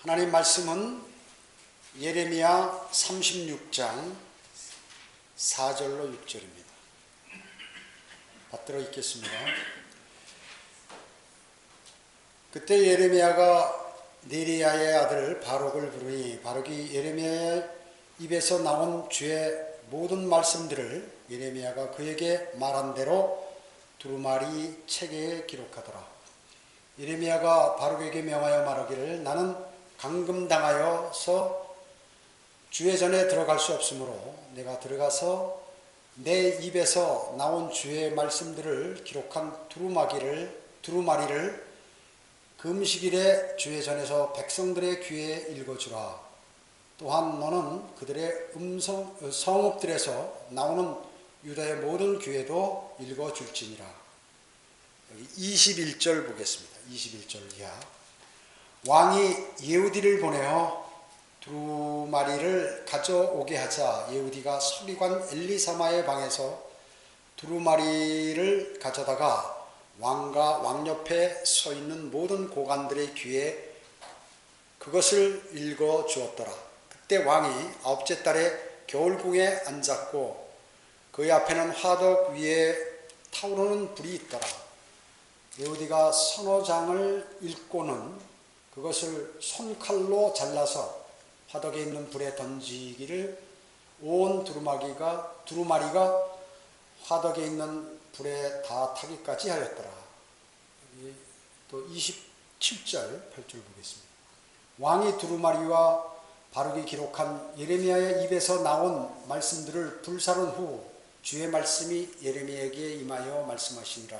하나님 말씀은 예레미야 36장 4절로 6절입니다. 받들어 읽겠습니다. 그때 예레미야가 네리야의 아들 바룩을 부르니 바룩이 예레미야의 입에서 나온 주의 모든 말씀들을 예레미야가 그에게 말한 대로 두루마리 책에 기록하더라. 예레미야가 바룩에게 명하여 말하기를 나는 감금당하여서 주의 전에 들어갈 수 없으므로 내가 들어가서 내 입에서 나온 주의 말씀들을 기록한 두루마리를 금식일에 주의 전에서 백성들의 귀에 읽어주라. 또한 너는 그들의 성읍들에서 나오는 유다의 모든 귀에도 읽어줄지니라. 여기 21절 보겠습니다. 21절 이하. 왕이 예후디를 보내어 두루마리를 가져오게 하자 예후디가 서기관 엘리사마의 방에서 두루마리를 가져다가 왕과 왕 옆에 서 있는 모든 고관들의 귀에 그것을 읽어 주었더라. 그때 왕이 9째 달에 겨울궁에 앉았고 그의 앞에는 화덕 위에 타오르는 불이 있더라. 예후디가 서너 장을 읽고는 그것을 손칼로 잘라서 화덕에 있는 불에 던지기를 온 두루마리가 화덕에 있는 불에 다 타기까지 하였더라. 여기 또 27절 8절 보겠습니다. 왕이 두루마리와 바룩이 기록한 예레미야의 입에서 나온 말씀들을 불사른 후 주의 말씀이 예레미야에게 임하여 말씀하시니라.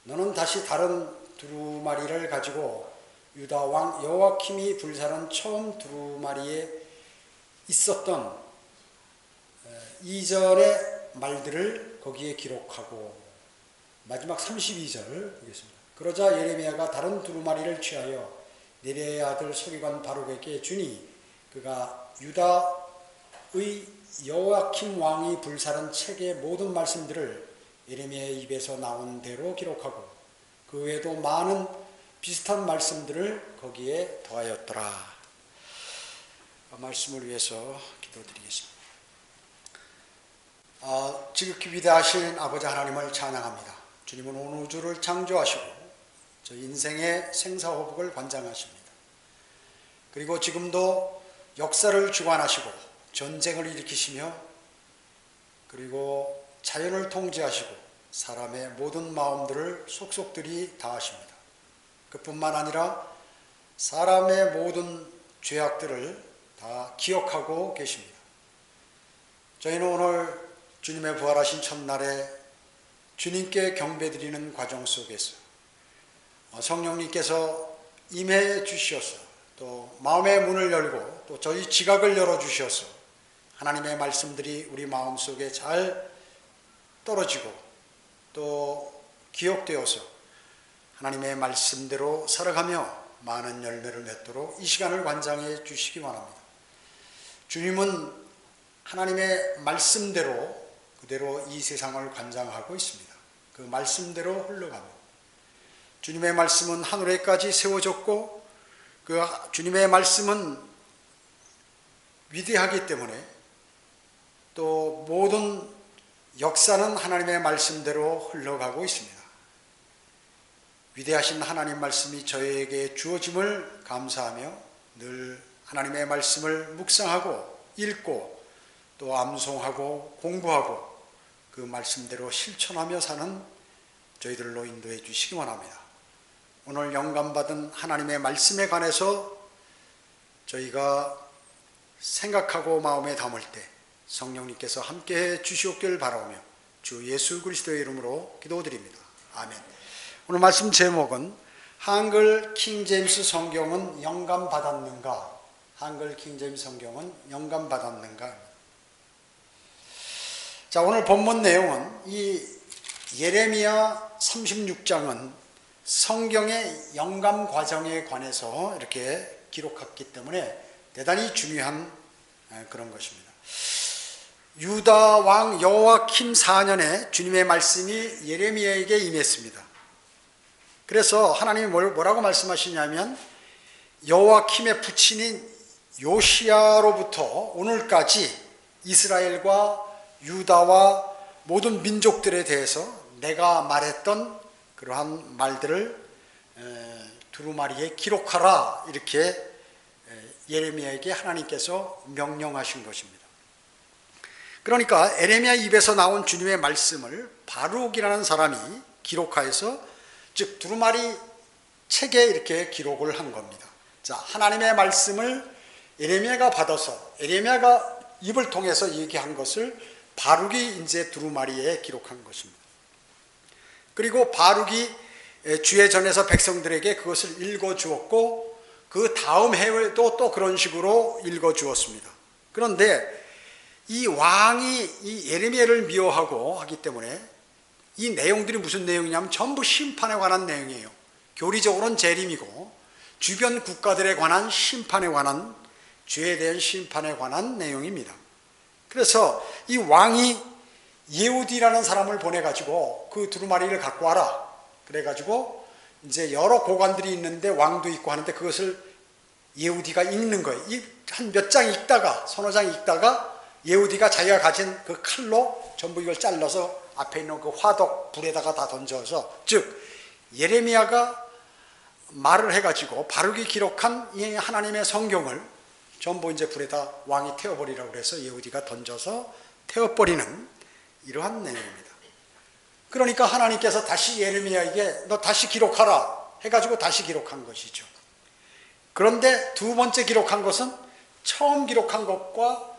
너는 다시 다른 두루마리를 가지고 유다 왕 여호야킴이 불사른 처음 두루마리에 있었던 이전의 말들을 거기에 기록하고 마지막 32절 보겠습니다. 그러자 예레미야가 다른 두루마리를 취하여 네리야의 아들 서기관 바룩에게 주니 그가 유다의 여호야킴 왕이 불사른 책의 모든 말씀들을 예레미야의 입에서 나온 대로 기록하고 그 외에도 많은 비슷한 말씀들을 거기에 더하였더라. 말씀을 위해서 기도드리겠습니다. 지극히 위대하신 아버지 하나님을 찬양합니다. 주님은 온 우주를 창조하시고 저희 인생의 생사호복을 관장하십니다. 그리고 지금도 역사를 주관하시고 전쟁을 일으키시며 그리고 자연을 통제하시고 사람의 모든 마음들을 속속들이 다하십니다. 그뿐만 아니라 사람의 모든 죄악들을 다 기억하고 계십니다. 저희는 오늘 주님의 부활하신 첫날에 주님께 경배드리는 과정 속에서 성령님께서 임해 주시어서 또 마음의 문을 열고 또 저희 지각을 열어주셔서 하나님의 말씀들이 우리 마음속에 잘 떨어지고 또 기억되어서 하나님의 말씀대로 살아가며 많은 열매를 맺도록 이 시간을 관장해 주시기 바랍니다. 주님은 하나님의 말씀대로 그대로 이 세상을 관장하고 있습니다. 그 말씀대로 흘러갑니다. 주님의 말씀은 하늘에까지 세워졌고 그 주님의 말씀은 위대하기 때문에 또 모든 역사는 하나님의 말씀대로 흘러가고 있습니다. 위대하신 하나님 말씀이 저희에게 주어짐을 감사하며 늘 하나님의 말씀을 묵상하고 읽고 또 암송하고 공부하고 그 말씀대로 실천하며 사는 저희들로 인도해 주시기 원합니다. 오늘 영감받은 하나님의 말씀에 관해서 저희가 생각하고 마음에 담을 때 성령님께서 함께해 주시옵기를 바라오며 주 예수 그리스도의 이름으로 기도드립니다. 아멘. 오늘 말씀 제목은 한글 킹제임스 성경은 영감받았는가? 한글 킹제임스 성경은 영감받았는가? 자, 오늘 본문 내용은 이 예레미야 36장은 성경의 영감 과정에 관해서 이렇게 기록했기 때문에 대단히 중요한 그런 것입니다. 유다 왕 여호야킴 4년에 주님의 말씀이 예레미야에게 임했습니다. 그래서 하나님이 뭐라고 말씀하시냐면 여호와킴의 부친인 요시야로부터 오늘까지 이스라엘과 유다와 모든 민족들에 대해서 내가 말했던 그러한 말들을 두루마리에 기록하라, 이렇게 예레미야에게 하나님께서 명령하신 것입니다. 그러니까 에레미야 입에서 나온 주님의 말씀을 바룩이라는 사람이 기록하여서, 즉 두루마리 책에 이렇게 기록을 한 겁니다. 자, 하나님의 말씀을 에레미야가 받아서 에레미야가 입을 통해서 얘기한 것을 바룩이 이제 두루마리에 기록한 것입니다. 그리고 바룩이 주의 전에서 백성들에게 그것을 읽어 주었고, 그 다음 해에도 또 그런 식으로 읽어 주었습니다. 그런데 이 왕이 이 예레미야를 미워하고 하기 때문에 이 내용들이 무슨 내용이냐면 전부 심판에 관한 내용이에요. 교리적으로는 재림이고 주변 국가들에 관한 심판에 관한, 죄에 대한 심판에 관한 내용입니다. 그래서 이 왕이 예후디라는 사람을 보내가지고 그 두루마리를 갖고 와라, 그래가지고 이제 여러 고관들이 있는데 왕도 있고 하는데 그것을 예후디가 읽는 거예요. 한 몇 장 읽다가, 서너 장 읽다가 예후디가 자기가 가진 그 칼로 전부 이걸 잘라서 앞에 있는 그 화덕 불에다가 다 던져서, 즉 예레미야가 말을 해가지고 바룩이 기록한 이 하나님의 성경을 전부 이제 불에다 왕이 태워버리라고 그래서 예후디가 던져서 태워버리는 이러한 내용입니다. 그러니까 하나님께서 다시 예레미야에게 너 다시 기록하라 해가지고 다시 기록한 것이죠. 그런데 두 번째 기록한 것은 처음 기록한 것과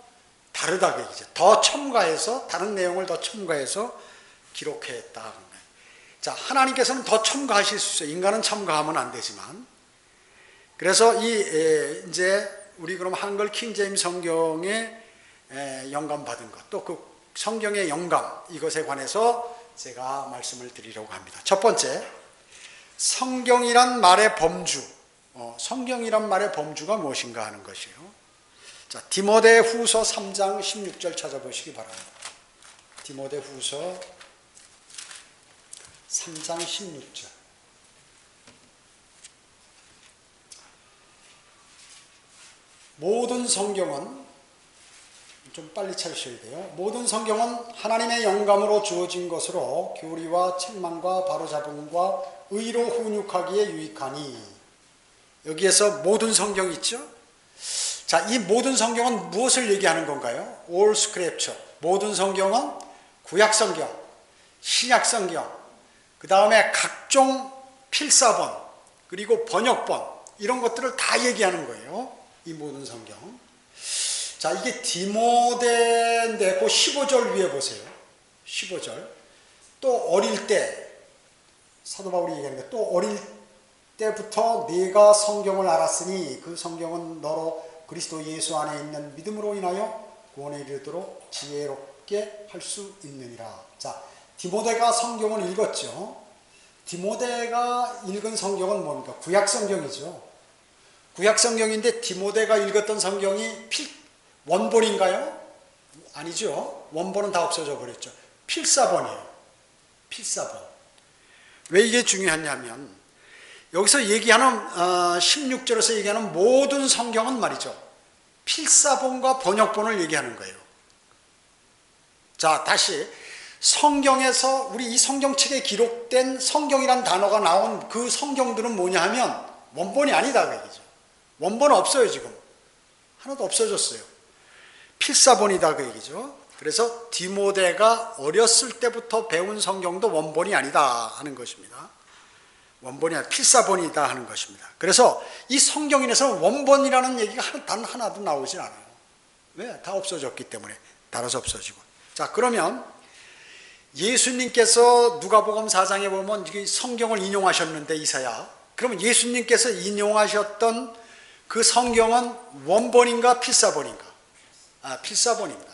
다르다고 얘기죠. 더 첨가해서, 다른 내용을 더 첨가해서 기록했다. 자, 하나님께서는 더 첨가하실 수 있어요. 인간은 첨가하면 안 되지만. 그래서 이제 우리 그럼 한글 킹제임스 성경에 영감 받은 것, 또 그 성경의 영감, 이것에 관해서 제가 말씀을 드리려고 합니다. 첫 번째, 성경이란 말의 범주. 성경이란 말의 범주가 무엇인가 하는 것이에요. 자, 디모데 후서 3장 16절 찾아보시기 바랍니다. 디모데 후서 3장 16절. 모든 성경은, 좀 빨리 찾으셔야 돼요. 모든 성경은 하나님의 영감으로 주어진 것으로 교리와 책망과 바로잡음과 의로 훈육하기에 유익하니. 여기에서 모든 성경이 있죠? 자, 이 모든 성경은 무엇을 얘기하는 건가요? All Scripture. 모든 성경은 구약 성경, 신약 성경, 그 다음에 각종 필사본, 그리고 번역본, 이런 것들을 다 얘기하는 거예요. 이 모든 성경. 자, 이게 디모데인데 그 15절 위에 보세요. 15절. 또 어릴 때, 사도 바울이 얘기하는 게, 또 어릴 때부터 네가 성경을 알았으니 그 성경은 너로 그리스도 예수 안에 있는 믿음으로 인하여 구원에 이르도록 지혜롭게 할 수 있느니라. 자, 디모데가 성경을 읽었죠. 디모데가 읽은 성경은 뭡니까? 구약 성경이죠. 구약 성경인데 디모데가 읽었던 성경이 원본인가요? 아니죠. 원본은 다 없어져 버렸죠. 필사본이에요. 필사본. 왜 이게 중요하냐면 여기서 얘기하는 16절에서 얘기하는 모든 성경은 말이죠, 필사본과 번역본을 얘기하는 거예요. 자, 다시 성경에서, 우리 이 성경책에 기록된 성경이란 단어가 나온 그 성경들은 뭐냐 하면 원본이 아니다 그 얘기죠. 원본 없어요. 지금 하나도 없어졌어요. 필사본이다 그 얘기죠. 그래서 디모데가 어렸을 때부터 배운 성경도 원본이 아니다 하는 것입니다. 원본이 아니라 필사본이다 하는 것입니다. 그래서 이 성경인에서는 원본이라는 얘기가 단 하나도 나오질 않아요. 왜? 다 없어졌기 때문에. 달아서 없어지고. 자, 그러면 예수님께서 누가복음 4장에 보면 성경을 인용하셨는데, 이사야, 그러면 예수님께서 인용하셨던 그 성경은 원본인가 필사본인가? 필사본입니다.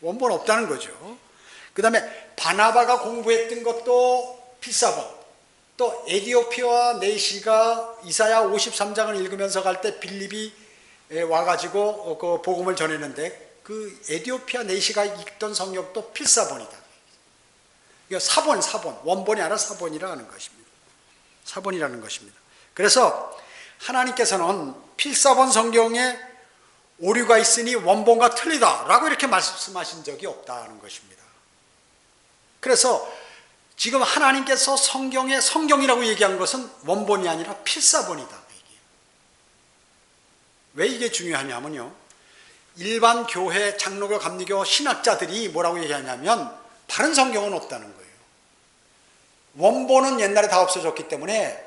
원본 없다는 거죠. 그 다음에 바나바가 공부했던 것도 필사본. 또 에디오피아 내시가 이사야 53장을 읽으면서 갈 때 빌립이 와가지고 그 복음을 전했는데, 그 에디오피아 내시가 읽던 성경도 필사본이다. 사본, 원본이 아니라 사본이라 하는 것입니다. 사본이라는 것입니다. 그래서 하나님께서는 필사본 성경에 오류가 있으니 원본과 틀리다라고 이렇게 말씀하신 적이 없다는 것입니다. 그래서 지금 하나님께서 성경에 성경이라고 얘기한 것은 원본이 아니라 필사본이다. 왜 이게 중요하냐면요, 일반 교회, 장로교, 감리교 신학자들이 뭐라고 얘기하냐면 바른 성경은 없다는 거예요. 원본은 옛날에 다 없어졌기 때문에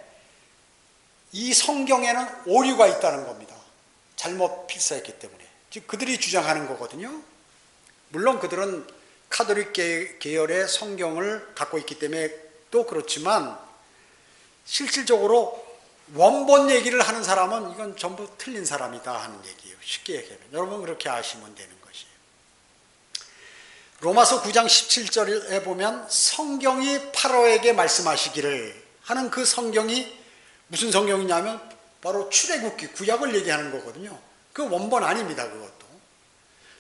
이 성경에는 오류가 있다는 겁니다. 잘못 필사했기 때문에. 즉 그들이 주장하는 거거든요. 물론 그들은 카톨릭 계열의 성경을 갖고 있기 때문에 또 그렇지만 실질적으로 원본 얘기를 하는 사람은 이건 전부 틀린 사람이다 하는 얘기예요. 쉽게 얘기하면. 여러분 그렇게 아시면 되는 것이에요. 로마서 9장 17절에 보면 성경이 파라오에게 말씀하시기를 하는 그 성경이 무슨 성경이냐면 바로 출애굽기, 구약을 얘기하는 거거든요. 그 원본 아닙니다. 그것도.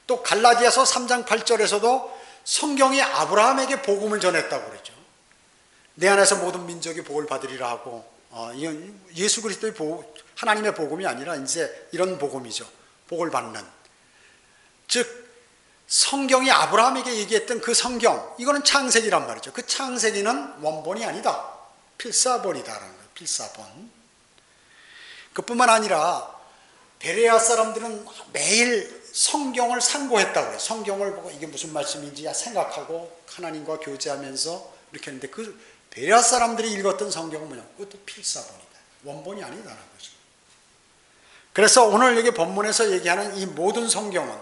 또 갈라디아서 3장 8절에서도 성경이 아브라함에게 복음을 전했다고 그러죠. 내 안에서 모든 민족이 복을 받으리라 하고, 이건 예수 그리스도의 하나님의 복음이 아니라 이제 이런 복음이죠. 복을 받는. 즉 성경이 아브라함에게 얘기했던 그 성경, 이거는 창세기란 말이죠. 그 창세기는 원본이 아니다. 필사본이다라는 거예요. 필사본. 그뿐만 아니라 베레아 사람들은 매일 성경을 상고했다고 해요. 성경을 보고 이게 무슨 말씀인지 생각하고 하나님과 교제하면서 이렇게 했는데 그 베레아 사람들이 읽었던 성경은 뭐냐? 그것도 필사본이다. 원본이 아니다라는 거죠. 그래서 오늘 여기 본문에서 얘기하는 이 모든 성경은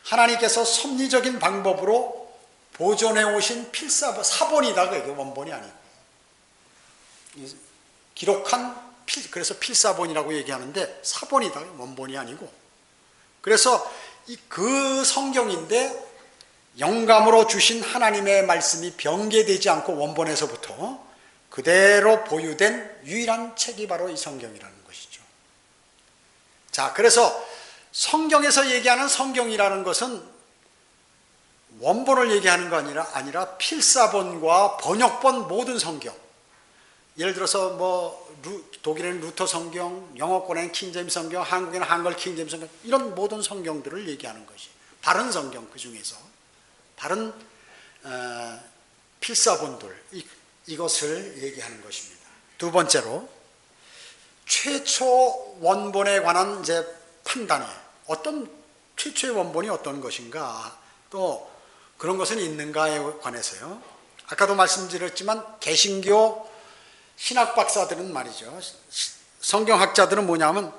하나님께서 섭리적인 방법으로 보존해 오신 필사본, 사본이다. 그게 원본이 아니고. 기록한 그래서 필사본이라고 얘기하는데 사본이다. 원본이 아니고. 그래서 그 성경인데 영감으로 주신 하나님의 말씀이 변개되지 않고 원본에서부터 그대로 보유된 유일한 책이 바로 이 성경이라는 것이죠. 자, 그래서 성경에서 얘기하는 성경이라는 것은 원본을 얘기하는 거 아니라 필사본과 번역본 모든 성경. 예를 들어서 독일에는 루터 성경, 영어권에는 킹제임스 성경, 한국에는 한글 킹제임스 성경, 이런 모든 성경들을 얘기하는 것이 바른 성경, 그 중에서 바른 필사본들, 이것을 얘기하는 것입니다. 두 번째로 최초 원본에 관한 이제 판단이에요. 어떤 최초의 원본이 어떤 것인가, 또 그런 것은 있는가에 관해서요. 아까도 말씀드렸지만 개신교 신학 박사들은 말이죠, 성경학자들은 뭐냐면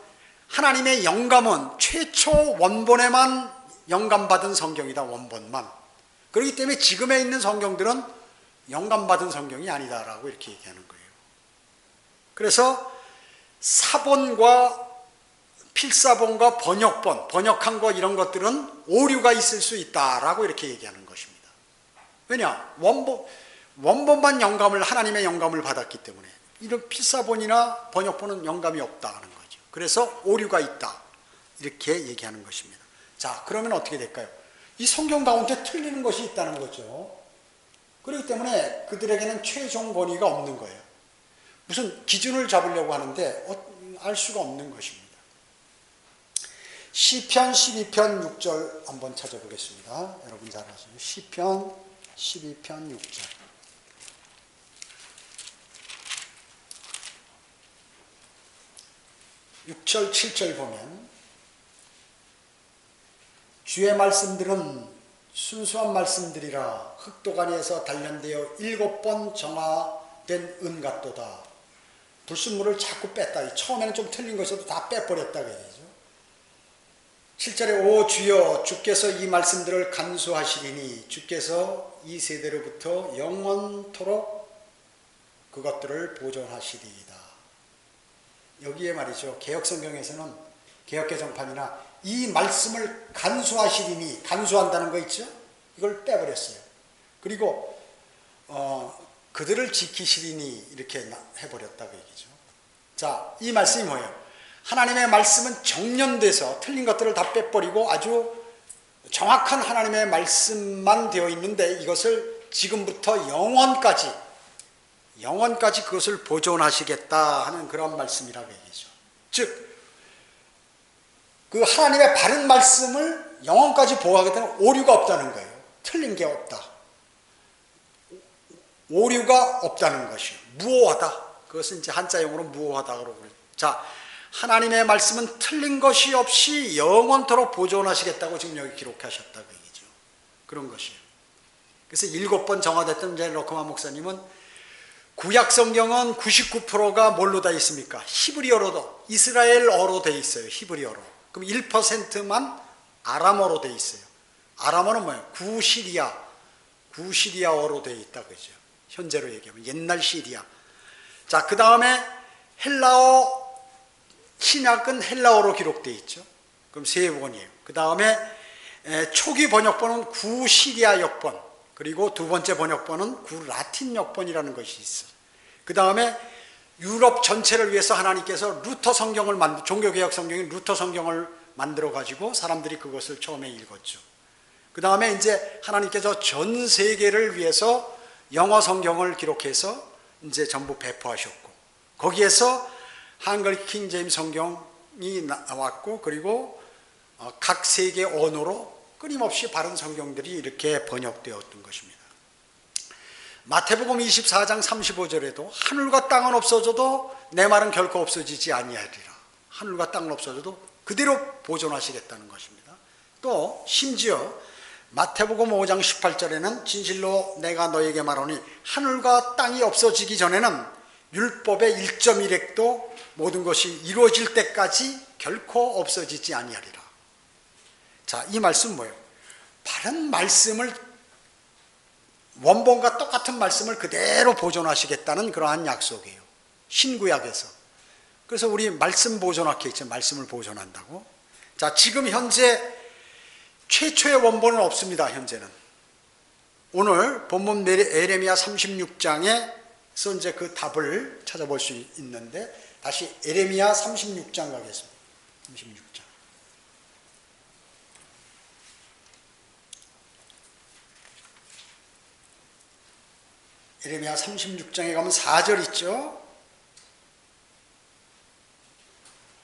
하나님의 영감은 최초 원본에만 영감받은 성경이다. 원본만. 그렇기 때문에 지금에 있는 성경들은 영감받은 성경이 아니다라고 이렇게 얘기하는 거예요. 그래서 사본과 필사본과 번역한 거 이런 것들은 오류가 있을 수 있다라고 이렇게 얘기하는 것입니다. 왜냐? 원본만 영감을, 하나님의 영감을 받았기 때문에 이런 필사본이나 번역본은 영감이 없다는 거죠. 그래서 오류가 있다. 이렇게 얘기하는 것입니다. 자, 그러면 어떻게 될까요? 이 성경 가운데 틀리는 것이 있다는 거죠. 그렇기 때문에 그들에게는 최종 권위가 없는 거예요. 무슨 기준을 잡으려고 하는데 알 수가 없는 것입니다. 시편 12편 6절 한번 찾아보겠습니다. 여러분 잘 아시죠? 시편 12편 6절. 육 절 7절 보면 주의 말씀들은 순수한 말씀들이라 흑도가니에서 단련되어 7번 정화된 은 같도다. 불순물을 자꾸 뺐다. 처음에는 좀 틀린 것이어도 다 빼버렸다 그 얘기죠. 7절에 오 주여 주께서 이 말씀들을 간수하시리니 주께서 이 세대로부터 영원토록 그것들을 보존하시리이다. 여기에 말이죠, 개혁성경에서는 개혁개정판이나 이 말씀을 간수하시리니, 간수한다는 거 있죠? 이걸 빼버렸어요. 그리고 그들을 지키시리니 이렇게 해버렸다고 얘기죠. 자, 이 말씀이 뭐예요? 하나님의 말씀은 정년돼서 틀린 것들을 다 빼버리고 아주 정확한 하나님의 말씀만 되어 있는데 이것을 지금부터 영원까지 그것을 보존하시겠다 하는 그런 말씀이라고 얘기죠. 즉 그 하나님의 바른 말씀을 영원까지 보호하겠다는 오류가 없다는 거예요. 틀린 게 없다. 오류가 없다는 것이요. 무오하다. 그것은 이제 한자용어로 무오하다고 그래요. 자, 하나님의 말씀은 틀린 것이 없이 영원토록 보존하시겠다고 지금 여기 기록하셨다고 얘기죠. 그런 것이에요. 그래서 7번 정화됐던 이제 로크만 목사님은 구약 성경은 99%가 뭘로 다 있습니까? 히브리어로도, 이스라엘어로 돼 있어요. 히브리어로. 그럼 1%만 아람어로 돼 있어요. 아람어는 뭐예요? 구시리아어로 돼 있다 그죠. 현재로 얘기하면 옛날 시리아. 자, 그 다음에 헬라어, 신약은 헬라어로 기록되어 있죠. 그럼 3번이에요. 그 다음에 초기 번역본은 구시리아 역번, 그리고 두 번째 번역본은 구라틴 역번이라는 것이 있어요. 그 다음에 유럽 전체를 위해서 하나님께서 루터 성경을 종교개혁 성경인 루터 성경을 만들어 가지고 사람들이 그것을 처음에 읽었죠. 그 다음에 이제 하나님께서 전 세계를 위해서 영어 성경을 기록해서 이제 전부 배포하셨고, 거기에서 한글 킹 제임스 성경이 나왔고, 그리고 각 세계 언어로 끊임없이 바른 성경들이 이렇게 번역되었던 것입니다. 마태복음 24장 35절에도 하늘과 땅은 없어져도 내 말은 결코 없어지지 아니하리라. 하늘과 땅은 없어져도 그대로 보존하시겠다는 것입니다. 또 심지어 마태복음 5장 18절에는 진실로 내가 너에게 말하니 하늘과 땅이 없어지기 전에는 율법의 1.1획도 모든 것이 이루어질 때까지 결코 없어지지 아니하리라. 자, 이 말씀 뭐예요? 바른 말씀을, 원본과 똑같은 말씀을 그대로 보존하시겠다는 그러한 약속이에요. 신구약에서. 그래서 우리 말씀 보존학회 있죠. 말씀을 보존한다고. 자, 지금 현재 최초의 원본은 없습니다. 현재는. 오늘 본문 에레미야 36장에서 이제 그 답을 찾아볼 수 있는데, 다시 에레미야 36장 가겠습니다. 36장. 에레미야 36장에 가면 4절 있죠.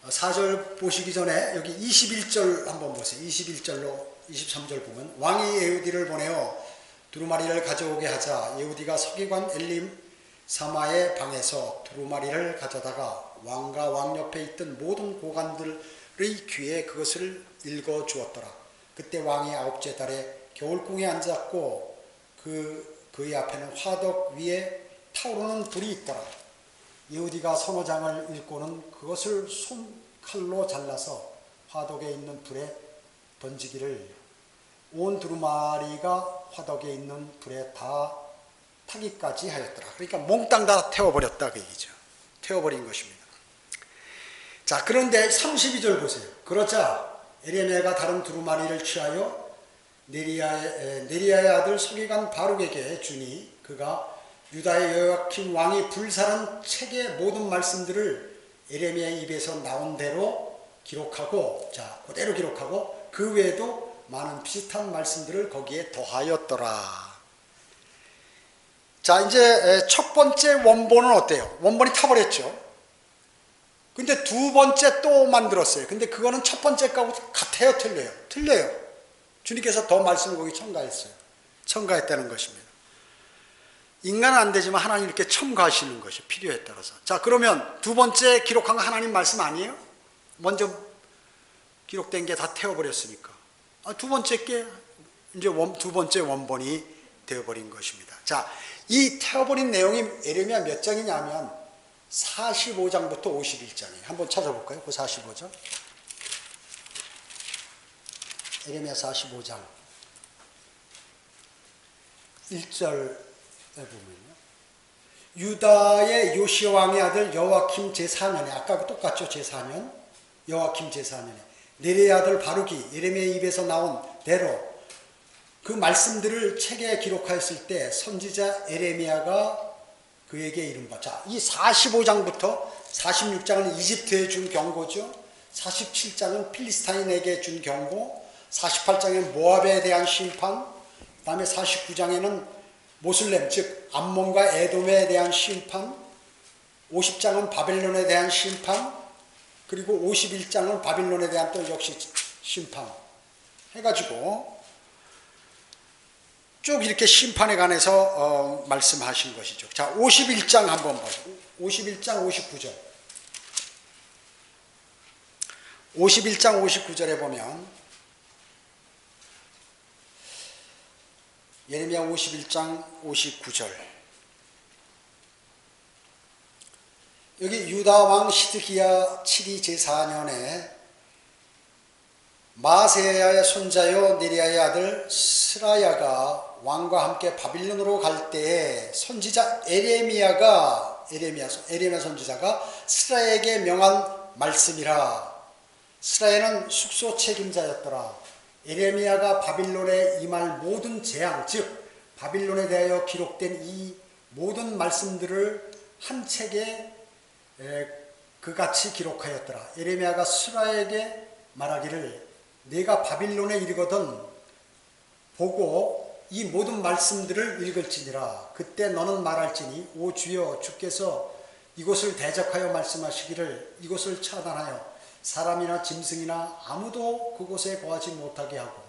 4절 보시기 전에 여기 21절 한번 보세요. 21절로 23절 보면 왕이 예후디를 보내어 두루마리를 가져오게 하자 예후디가 서기관 엘림 사마의 방에서 두루마리를 가져다가 왕과 왕 옆에 있던 모든 고관들의 귀에 그것을 읽어 주었더라. 그때 왕이 9째 달에 겨울궁에 앉았고 그의 앞에는 화덕 위에 타오르는 불이 있더라. 예후디가 서너 장을 읽고는 그것을 손칼로 잘라서 화덕에 있는 불에 던지기를 온 두루마리가 화덕에 있는 불에 다 타기까지 하였더라. 그러니까 몽땅 다 태워버렸다 그 얘기죠. 태워버린 것입니다. 자, 그런데 32절 보세요. 그러자 에레미야가 다른 두루마리를 취하여 네리야의 아들 서기관 바룩에게 주니 그가 유다의 여호야kim 왕이 불사른 책의 모든 말씀들을 에레미야의 입에서 나온 대로 기록하고, 자, 그대로 기록하고 그 외에도 많은 비슷한 말씀들을 거기에 더하였더라. 자, 이제 첫 번째 원본은 어때요? 원본이 타버렸죠. 근데 두 번째 또 만들었어요. 근데 그거는 첫 번째 거하고 같아요, 틀려요? 틀려요. 주님께서 더 말씀을 거기 첨가했어요. 첨가했다는 것입니다. 인간은 안 되지만 하나님 이렇게 첨가하시는 것이 필요에 따라서. 자, 그러면 두 번째 기록한 거 하나님 말씀 아니에요? 먼저 기록된 게 다 태워버렸으니까. 두 번째 게 이제 두 번째 원본이 되어버린 것입니다. 자, 이 태워버린 내용이 에레미야 몇 장이냐면 45장부터 51장이에요. 한번 찾아볼까요? 그 45장. 에레미야 45장 1절 보면요. 유다의 요시야 왕의 아들 여호야kim 제4년에, 아까 똑같죠. 제4년 여호야kim 제4년에 네리의 아들 바룩이 예레미야의 입에서 나온 대로 그 말씀들을 책에 기록하였을 때 선지자 에레미야가 그에게 이른 바. 자, 이 45장부터 46장은 이집트에 준 경고죠. 47장은 필리스타인에게 준 경고, 48장에는 모압에 대한 심판, 그 다음에 49장에는 모슬렘, 즉 암몬과 에돔에 대한 심판, 50장은 바벨론에 대한 심판, 그리고 51장은 바빌론에 대한 또 역시 심판 해가지고 쭉 이렇게 심판에 관해서 말씀하신 것이죠. 자, 51장 한번 보시고 51장 59절 51장 59절에 보면 예레미야 51장 59절 여기 유다 왕 시드기야 7위 제4년에 마세야의 손자요 네리야의 아들 스라야가 왕과 함께 바빌론으로 갈 때에 선지자 에레미야 선지자가 스라야에게 명한 말씀이라. 스라야는 숙소 책임자였더라. 에레미야가 바빌론에 임할 모든 재앙, 즉 바빌론에 대하여 기록된 이 모든 말씀들을 한 책에 그같이 기록하였더라. 에레미야가 스라야에게 말하기를 내가 바빌론에 이르거든 보고 이 모든 말씀들을 읽을지니라. 그때 너는 말할지니 오 주여 주께서 이곳을 대적하여 말씀하시기를 이곳을 차단하여 사람이나 짐승이나 아무도 그곳에 거하지 못하게 하고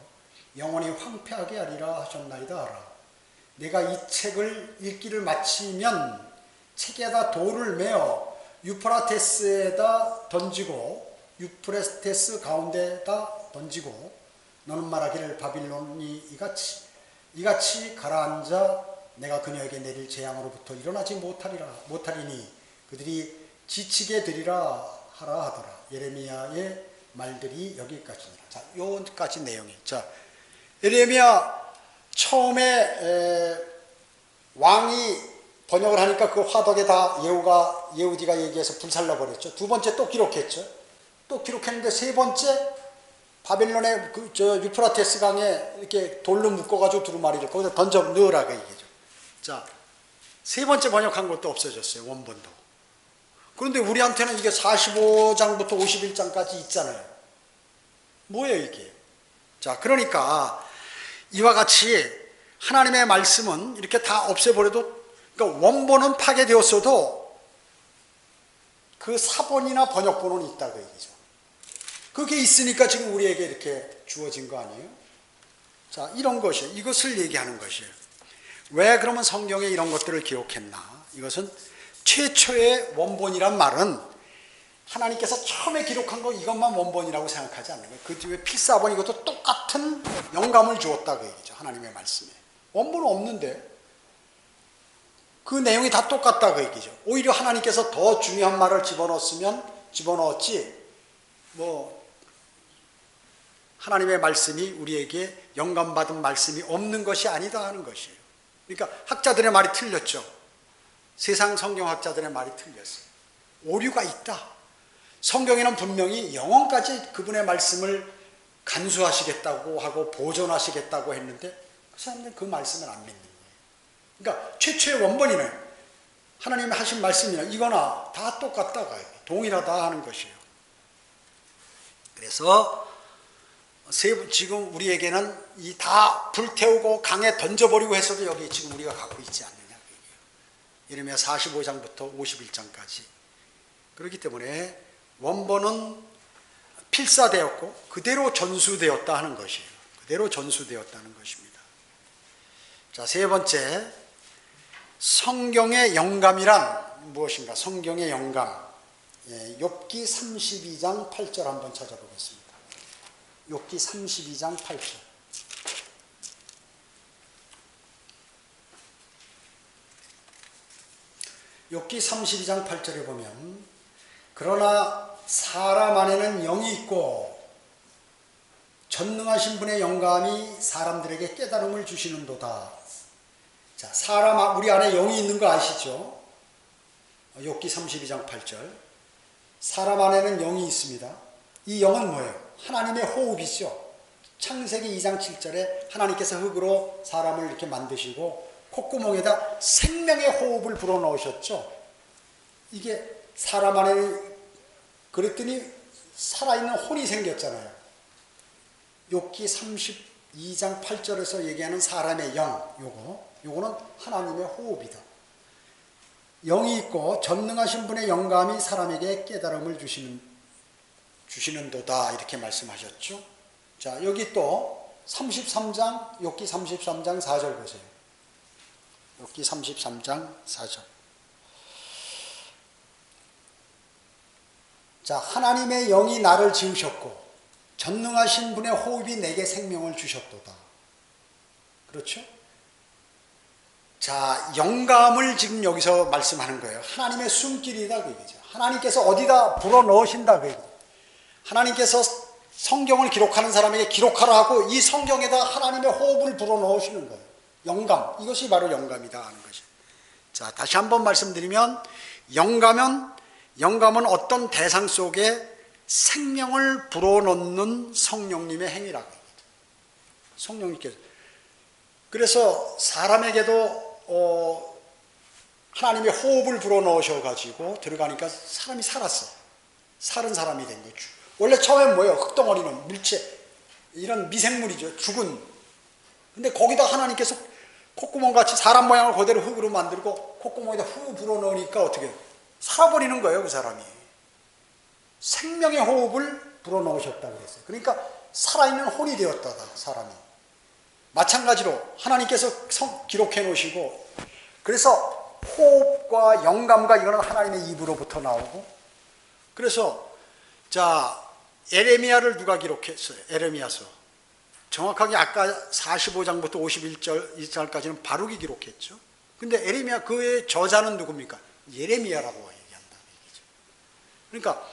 영원히 황폐하게 하리라 하셨나이다 하라. 내가 이 책을 읽기를 마치면 책에다 돌을 메어 유프라테스에다 던지고 유프라테스 가운데다 던지고 너는 말하기를 바빌론이 이같이 가라앉아 내가 그녀에게 내릴 재앙으로부터 일어나지 못하리니 그들이 지치게 되리라 하라 하더라. 예레미야의 말들이 여기까지입니다. 자, 요까지 내용이. 자, 예레미야 처음에 왕이 번역을 하니까 그 화덕에 다 예후디가 얘기해서 불살라 버렸죠. 두 번째 또 기록했죠. 또 기록했는데 세 번째 바빌론의 유프라테스 강에 이렇게 돌로 묶어가지고 두루마리를 거기다 던져 넣으라고 얘기죠. 자, 세 번째 번역한 것도 없어졌어요. 원본도. 그런데 우리한테는 이게 45장부터 51장까지 있잖아요. 뭐예요 이게? 자, 그러니까 이와 같이 하나님의 말씀은 이렇게 다 없애버려도, 그러니까 원본은 파괴되었어도 그 사본이나 번역본은 있다고 얘기죠. 그게 있으니까 지금 우리에게 이렇게 주어진 거 아니에요? 자, 이런 것이에요. 이것을 얘기하는 것이에요. 왜 그러면 성경에 이런 것들을 기록했나? 이것은 최초의 원본이란 말은 하나님께서 처음에 기록한 거 이것만 원본이라고 생각하지 않는 거예요. 그 뒤에 필사본 이것도 똑같은 영감을 주었다고 얘기죠. 하나님의 말씀에. 원본은 없는데 그 내용이 다 똑같다고 얘기죠. 오히려 하나님께서 더 중요한 말을 집어넣었지 하나님의 말씀이 우리에게 영감받은 말씀이 없는 것이 아니다 하는 것이에요. 그러니까 학자들의 말이 틀렸죠. 세상 성경학자들의 말이 틀렸어요. 오류가 있다. 성경에는 분명히 영원까지 그분의 말씀을 간수하시겠다고 하고 보존하시겠다고 했는데 그 사람들은 그 말씀을 안 믿는 거예요. 그러니까 최초의 원본이는 하나님이 하신 말씀이나 이거나 다 똑같다가 동일하다 하는 것이에요. 그래서 지금 우리에게는 이 다 불태우고 강에 던져버리고 했어도 여기 지금 우리가 갖고 있지 않느냐. 예레미야 45장부터 51장까지. 그렇기 때문에 원본은 필사되었고 그대로 전수되었다 하는 것이에요. 그대로 전수되었다는 것입니다. 자, 세 번째, 성경의 영감이란 무엇인가? 성경의 영감. 욥기 32장 8절 한번 찾아보겠습니다. 욥기 32장 8절. 욥기 32장 8절에 보면 그러나 사람 안에는 영이 있고 전능하신 분의 영감이 사람들에게 깨달음을 주시는도다. 자, 우리 안에 영이 있는 거 아시죠? 욥기 32장 8절. 사람 안에는 영이 있습니다. 이 영은 뭐예요? 하나님의 호흡이죠. 창세기 2장 7절에 하나님께서 흙으로 사람을 이렇게 만드시고 콧구멍에다 생명의 호흡을 불어넣으셨죠. 이게 사람 안에 그랬더니 살아있는 혼이 생겼잖아요. 욥기 32장 8절에서 얘기하는 사람의 영, 요거는 하나님의 호흡이다. 영이 있고 전능하신 분의 영감이 사람에게 깨달음을 주시는 주시는도다 이렇게 말씀하셨죠. 자, 여기 또 33장 욥기 33장 4절 보세요. 욥기 33장 4절. 자, 하나님의 영이 나를 지으셨고 전능하신 분의 호흡이 내게 생명을 주셨도다. 그렇죠? 자, 영감을 지금 여기서 말씀하는 거예요. 하나님의 숨길이다 그 얘기죠. 하나님께서 어디다 불어넣으신다 그 얘기죠. 하나님께서 성경을 기록하는 사람에게 기록하라 하고 이 성경에다 하나님의 호흡을 불어넣으시는 거예요. 영감, 이것이 바로 영감이다 하는 것이죠. 자, 다시 한번 말씀드리면 영감은 어떤 대상 속에 생명을 불어넣는 성령님의 행위라고 합니다. 성령님께서. 그래서 사람에게도 하나님의 호흡을 불어넣으셔가지고 들어가니까 사람이 살았어요. 사는 사람이 된 거죠. 원래 처음엔 뭐예요? 흙덩어리는 물체, 이런 미생물이죠. 죽은. 근데 거기다 하나님께서 콧구멍같이 사람 모양을 그대로 흙으로 만들고 콧구멍에다 후 불어넣으니까 어떻게 해요? 살아버리는 거예요, 그 사람이. 생명의 호흡을 불어넣으셨다고 그랬어요. 그러니까 살아있는 혼이 되었다, 사람이. 마찬가지로 하나님께서 기록해 놓으시고, 그래서 호흡과 영감과 이거는 하나님의 입으로부터 나오고, 그래서 자, 에레미야를 누가 기록했어요? 에레미야서. 정확하게 아까 45장부터 51절까지는 바룩이 기록했죠. 근데 에레미야 그의 저자는 누굽니까? 예레미야라고 얘기한다는 얘기죠. 그러니까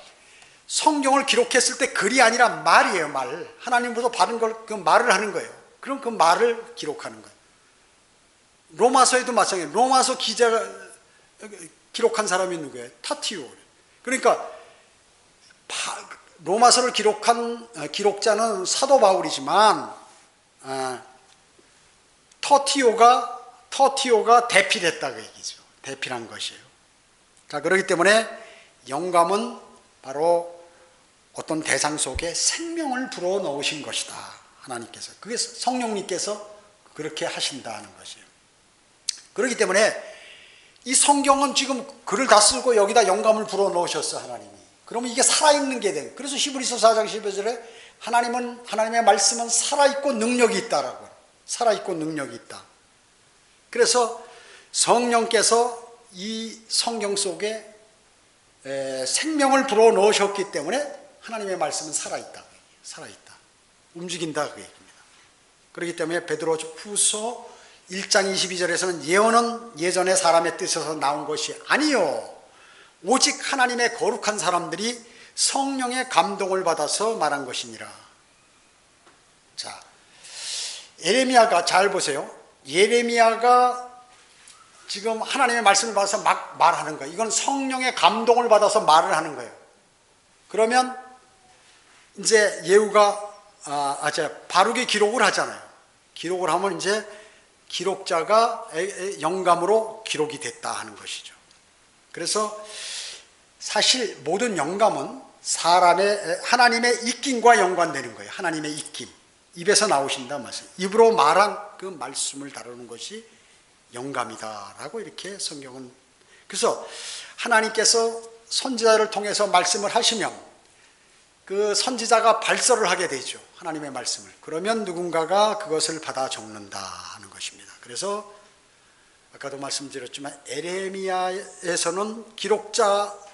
성경을 기록했을 때 글이 아니라 말이에요, 말. 하나님으로부터 받은 걸 그 말을 하는 거예요. 그럼 그 말을 기록하는 거예요. 로마서에도 마찬가지예요. 로마서 기자가 기록한 사람이 누구예요? 타티오. 그러니까 로마서를 기록한 기록자는 사도 바울이지만 터티오가 대필했다 그 얘기죠. 대필한 것이에요. 자, 그렇기 때문에 영감은 바로 어떤 대상 속에 생명을 불어 넣으신 것이다. 하나님께서. 그게 성령님께서 그렇게 하신다는 것이에요. 그렇기 때문에 이 성경은 지금 글을 다 쓰고 여기다 영감을 불어 넣으셨어, 하나님이. 그러면 이게 살아있는 게 돼. 그래서 히브리서 4장 12절에 하나님의 말씀은 살아있고 능력이 있다라고. 살아있고 능력이 있다. 그래서 성령께서 이 성경 속에 생명을 불어 넣으셨기 때문에 하나님의 말씀은 살아있다. 살아있다. 움직인다. 그 얘기입니다. 그렇기 때문에 베드로 후서 1장 22절에서는 예언은 예전에 사람의 뜻에서 나온 것이 아니요. 오직 하나님의 거룩한 사람들이 성령의 감동을 받아서 말한 것이니라. 자, 예레미야가 잘 보세요. 예레미야가 지금 하나님의 말씀을 받아서 막 말하는 거예요. 이건 성령의 감동을 받아서 말을 하는 거예요. 그러면 이제 예후가 바룩이 기록을 하잖아요. 기록을 하면 이제 기록자가 영감으로 기록이 됐다 하는 것이죠. 그래서 사실 모든 영감은 하나님의 입김과 연관되는 거예요. 하나님의 입김. 입에서 나오신다 말씀. 입으로 말한 그 말씀을 다루는 것이 영감이다라고 이렇게 성경은. 그래서 하나님께서 선지자를 통해서 말씀을 하시면 그 선지자가 발설을 하게 되죠. 하나님의 말씀을. 그러면 누군가가 그것을 받아 적는다 하는 것입니다. 그래서 아까도 말씀드렸지만 에레미야에서는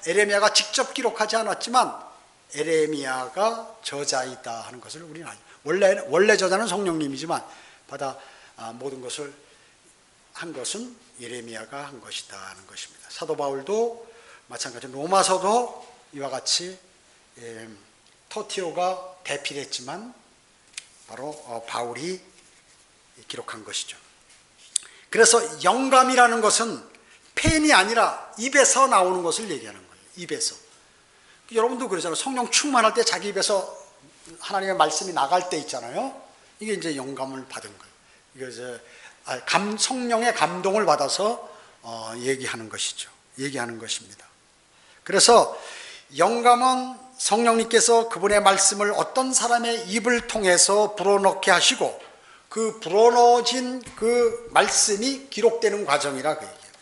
에레미야가 직접 기록하지 않았지만 에레미야가 저자이다 하는 것을 우리는 알죠. 원래 저자는 성령님이지만 모든 것을 한 것은 예레미야가 한 것이다 하는 것입니다. 사도 바울도 마찬가지로 로마서도 이와 같이 터티오가 대필했지만 바로 바울이 기록한 것이죠. 그래서 영감이라는 것은 펜이 아니라 입에서 나오는 것을 얘기하는 거예요. 입에서. 여러분도 그러잖아요. 성령 충만할 때 자기 입에서 하나님의 말씀이 나갈 때 있잖아요. 이게 이제 영감을 받은 거예요. 이게 이제 성령의 감동을 받아서 얘기하는 것이죠. 얘기하는 것입니다. 그래서 영감은 성령님께서 그분의 말씀을 어떤 사람의 입을 통해서 불어넣게 하시고 그 불어넣어진 그 말씀이 기록되는 과정이라 그 얘기예요.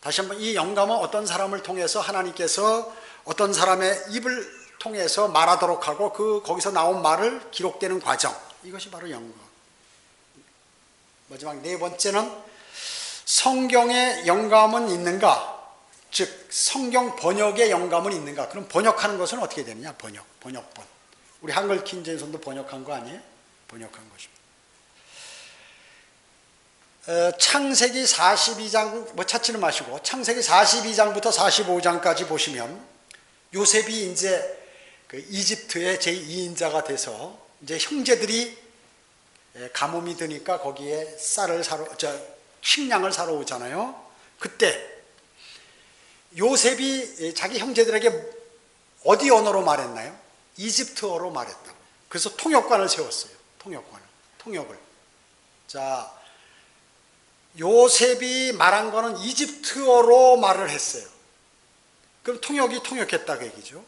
다시 한번 이 영감은 어떤 사람을 통해서 하나님께서 어떤 사람의 입을 통해서 말하도록 하고 거기서 나온 말을 기록되는 과정, 이것이 바로 영감. 마지막 네 번째는 성경에 영감은 있는가? 즉 성경 번역에 영감은 있는가? 그럼 번역하는 것은 어떻게 되느냐? 번역본. 우리 한글 킹제임스도 번역한 거 아니에요? 번역한 것입니다. 창세기 42장 뭐 찾지는 마시고 창세기 42장부터 45장까지 보시면 요셉이 이제 그 이집트의 제2인자가 돼서 이제 형제들이 가뭄이 드니까 거기에 식량을 사러 오잖아요. 그때 요셉이 자기 형제들에게 어디 언어로 말했나요? 이집트어로 말했다고. 그래서 통역관을 세웠어요. 통역을. 자, 요셉이 말한 거는 이집트어로 말을 했어요. 그럼 통역이 통역했다 그 얘기죠.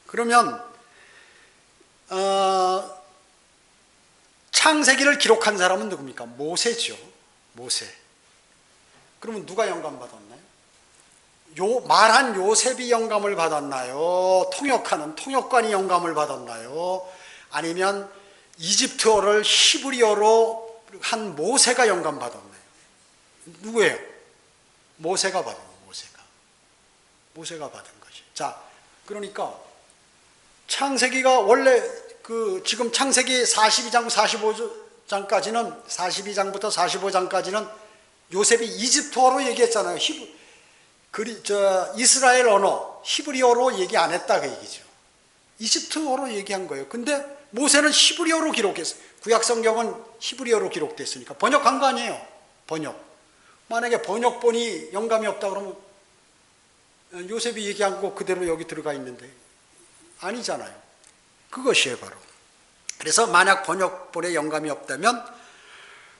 그러면 창세기를 기록한 사람은 누굽니까? 모세죠. 모세. 그러면 누가 영감 받았나요? 말한 요셉이 영감을 받았나요? 통역하는 통역관이 영감을 받았나요? 아니면 이집트어를 히브리어로 한 모세가 영감 받았나요? 누구예요? 모세가 받은 거예요. 모세가 받은 것이. 자, 그러니까 창세기가 원래 지금 창세기 42장 45장까지는 42장부터 45장까지는 요셉이 이집트어로 얘기했잖아요. 이스라엘 언어 히브리어로 얘기 안 했다 그 얘기죠. 이집트어로 얘기한 거예요. 근데 모세는 히브리어로 기록했어요. 구약 성경은 히브리어로 기록됐으니까 번역한 거 아니에요. 번역. 만약에 번역본이 영감이 없다 그러면 요셉이 얘기한 거 그대로 여기 들어가 있는데 아니잖아요. 그것이에요 바로. 그래서 만약 번역본에 영감이 없다면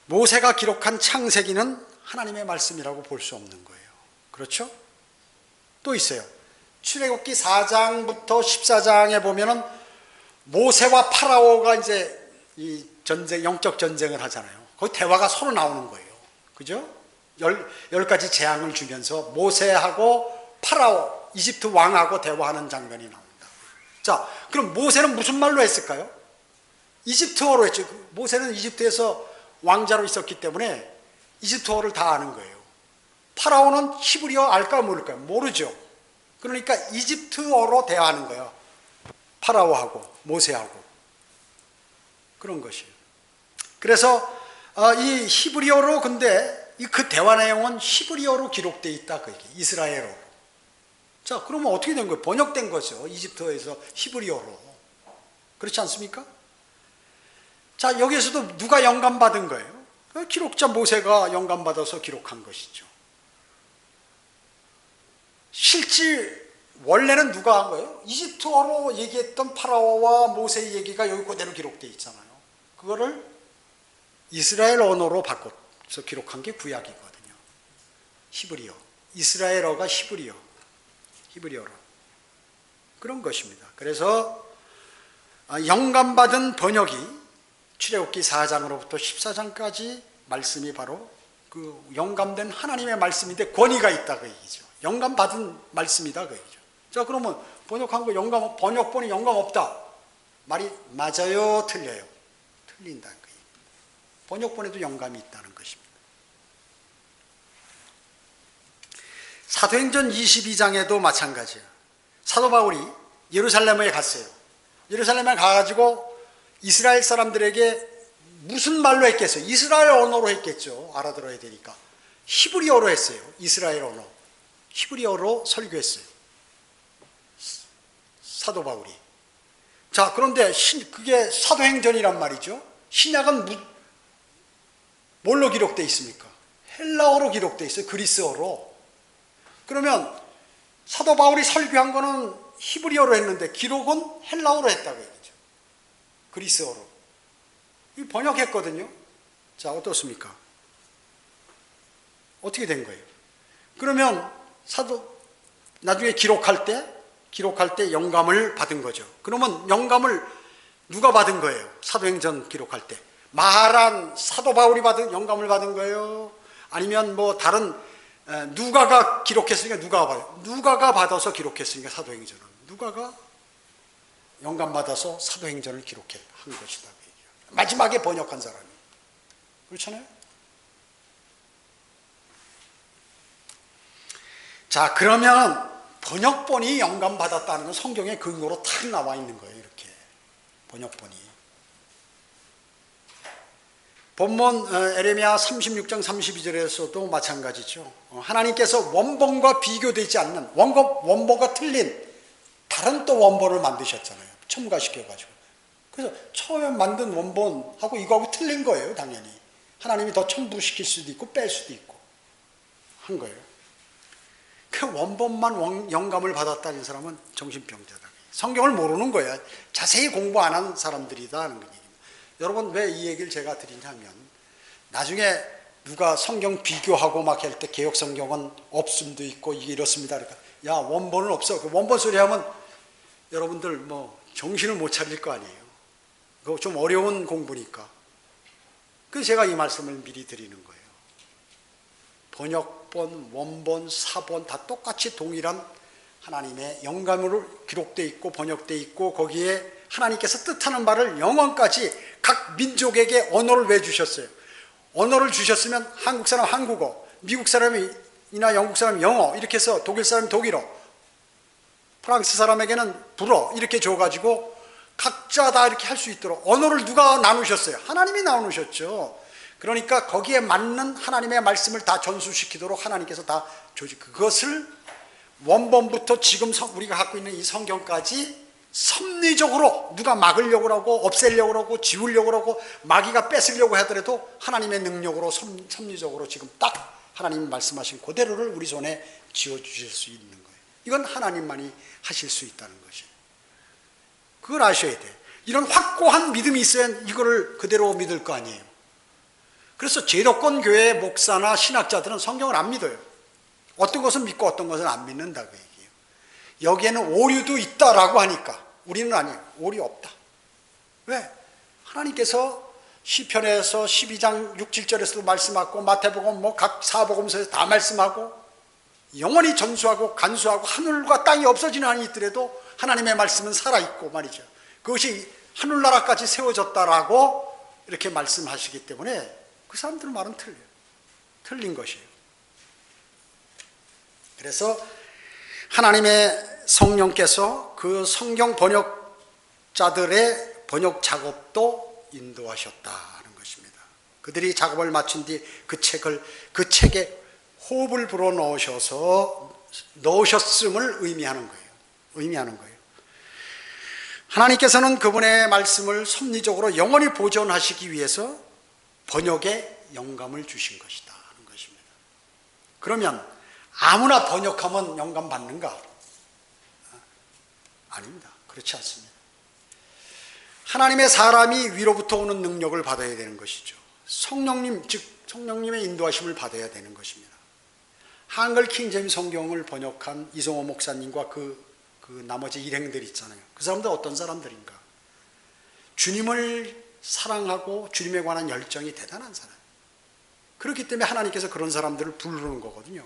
모세가 기록한 창세기는 하나님의 말씀이라고 볼 수 없는 거예요. 그렇죠? 또 있어요. 출애굽기 4장부터 14장에 보면은 모세와 파라오가 이제 이 영적 전쟁을 하잖아요. 거기 대화가 서로 나오는 거예요. 그죠? 10가지 재앙을 주면서 모세하고 파라오, 이집트 왕하고 대화하는 장면이 나옵니다. 자, 그럼 모세는 무슨 말로 했을까요? 이집트어로 했죠. 모세는 이집트에서 왕자로 있었기 때문에 이집트어를 다 아는 거예요. 파라오는 히브리어 알까 모를까요? 모르죠. 그러니까 이집트어로 대화하는 거예요. 파라오하고 모세하고. 그런 것이에요. 그래서 이 히브리어로 근데 그 대화 내용은 히브리어로 기록되어 있다 그 얘기. 이스라엘어로. 자, 그러면 어떻게 된 거예요? 번역된 거죠. 이집트어에서 히브리어로. 그렇지 않습니까? 자, 여기에서도 누가 영감받은 거예요? 기록자 모세가 영감받아서 기록한 것이죠. 실제 원래는 누가 한 거예요? 이집트어로 얘기했던 파라오와 모세의 얘기가 여기 그대로 기록되어 있잖아요. 그거를 이스라엘 언어로 바꿔서 기록한 게 구약이거든요. 히브리어. 이스라엘어가 히브리어로. 그런 것입니다. 그래서 영감받은 번역이 출애굽기 4장으로부터 14장까지 말씀이 바로 그 영감된 하나님의 말씀인데 권위가 있다 그 얘기죠. 영감받은 말씀이다 그 얘기죠. 자, 그러면 번역한 거 번역본이 영감 없다. 말이 맞아요, 틀려요? 틀린다는 거예요. 번역본에도 영감이 있다는 것입니다. 사도행전 22장에도 마찬가지예요. 사도 바울이 예루살렘에 갔어요. 예루살렘에 가가지고 이스라엘 사람들에게 무슨 말로 했겠어요? 이스라엘 언어로 했겠죠. 알아들어야 되니까. 히브리어로 했어요. 이스라엘 언어. 히브리어로 설교했어요. 사도 바울이. 자, 그런데 그게 사도행전이란 말이죠. 신약은 뭘로 기록되어 있습니까? 헬라어로 기록되어 있어요. 그리스어로. 그러면 사도 바울이 설교한 거는 히브리어로 했는데 기록은 헬라어로 했다고 얘기죠. 그리스어로. 이 번역했거든요. 자, 어떻습니까? 어떻게 된 거예요? 그러면 나중에 기록할 때 영감을 받은 거죠. 그러면 영감을 누가 받은 거예요? 사도행전 기록할 때. 말한 사도 바울이 영감을 받은 거예요? 아니면 뭐 다른 누가가 기록했으니까 누가가 받아서 기록했으니까 사도행전은 누가가 영감받아서 사도행전을 기록한 것이다. 마지막에 번역한 사람이. 그렇잖아요? 자, 그러면 번역본이 영감받았다는 건 성경의 근거로 탁 나와 있는 거예요. 이렇게 번역본이. 본문 에레미야 36장 32절에서도 마찬가지죠. 하나님께서 원본과 비교되지 않는 원본과 틀린 다른 또 원본을 만드셨잖아요. 첨가시켜가지고. 그래서 처음에 만든 원본하고 이거하고 틀린 거예요. 당연히. 하나님이 더 첨부시킬 수도 있고 뺄 수도 있고 한 거예요. 그 원본만 영감을 받았다는 사람은 정신병자다. 성경을 모르는 거야. 자세히 공부 안 한 사람들이다 하는 얘기입니다. 여러분, 왜 이 얘기를 제가 드리냐면 나중에 누가 성경 비교하고 막 할 때 개역 성경은 없음도 있고 이게 이렇습니다. 그러니까 야, 원본은 없어. 그 원본 소리 하면 여러분들 뭐 정신을 못 차릴 거 아니에요. 그거 좀 어려운 공부니까. 그래서 제가 이 말씀을 미리 드리는 거예요. 번역본, 원본, 사본 다 똑같이 동일한 하나님의 영감으로 기록되어 있고 번역되어 있고 거기에 하나님께서 뜻하는 바를 영원까지 각 민족에게 언어를 왜 주셨어요? 언어를 주셨으면 한국 사람 한국어, 미국 사람이나 영국 사람 영어 이렇게 해서 독일 사람 독일어, 프랑스 사람에게는 불어 이렇게 줘가지고 각자 다 이렇게 할 수 있도록 언어를 누가 나누셨어요? 하나님이 나누셨죠. 그러니까 거기에 맞는 하나님의 말씀을 다 전수시키도록 하나님께서 다 그것을 원본부터 지금 우리가 갖고 있는 이 성경까지 섭리적으로 누가 막으려고 하고 없애려고 하고 지우려고 하고 마귀가 뺏으려고 하더라도 하나님의 능력으로 섭리적으로 지금 딱 하나님 말씀하신 그대로를 우리 손에 지어주실 수 있는 거예요. 이건 하나님만이 하실 수 있다는 것이에요. 그걸 아셔야 돼. 이런 확고한 믿음이 있어야 이거를 그대로 믿을 거 아니에요. 그래서 제도권 교회 목사나 신학자들은 성경을 안 믿어요. 어떤 것은 믿고 어떤 것은 안 믿는다고 얘기해요. 여기에는 오류도 있다라고 하니까 우리는 아니에요. 오류 없다. 왜? 하나님께서 시편에서 12장 6, 7절에서도 말씀하고 마태복음 뭐 각 사복음서에서 다 말씀하고 영원히 전수하고 간수하고 하늘과 땅이 없어지는 한이 있더라도 하나님의 말씀은 살아있고 말이죠. 그것이 하늘나라까지 세워졌다라고 이렇게 말씀하시기 때문에 그 사람들 말은 틀려요. 틀린 것이에요. 그래서 하나님의 성령께서 그 성경 번역자들의 번역 작업도 인도하셨다는 것입니다. 그들이 작업을 마친 뒤 그 책에 호흡을 불어 넣으셨음을 의미하는 거예요. 하나님께서는 그분의 말씀을 섭리적으로 영원히 보존하시기 위해서 번역에 영감을 주신 것이다 하는 것입니다. 그러면 아무나 번역하면 영감 받는가? 아닙니다. 그렇지 않습니다. 하나님의 사람이 위로부터 오는 능력을 받아야 되는 것이죠. 성령님, 즉 성령님의 인도하심을 받아야 되는 것입니다. 한글 킹제임스 성경을 번역한 이성호 목사님과 그 나머지 일행들 있잖아요. 그 사람들 어떤 사람들인가? 주님을 사랑하고 주님에 관한 열정이 대단한 사람. 그렇기 때문에 하나님께서 그런 사람들을 부르는 거거든요.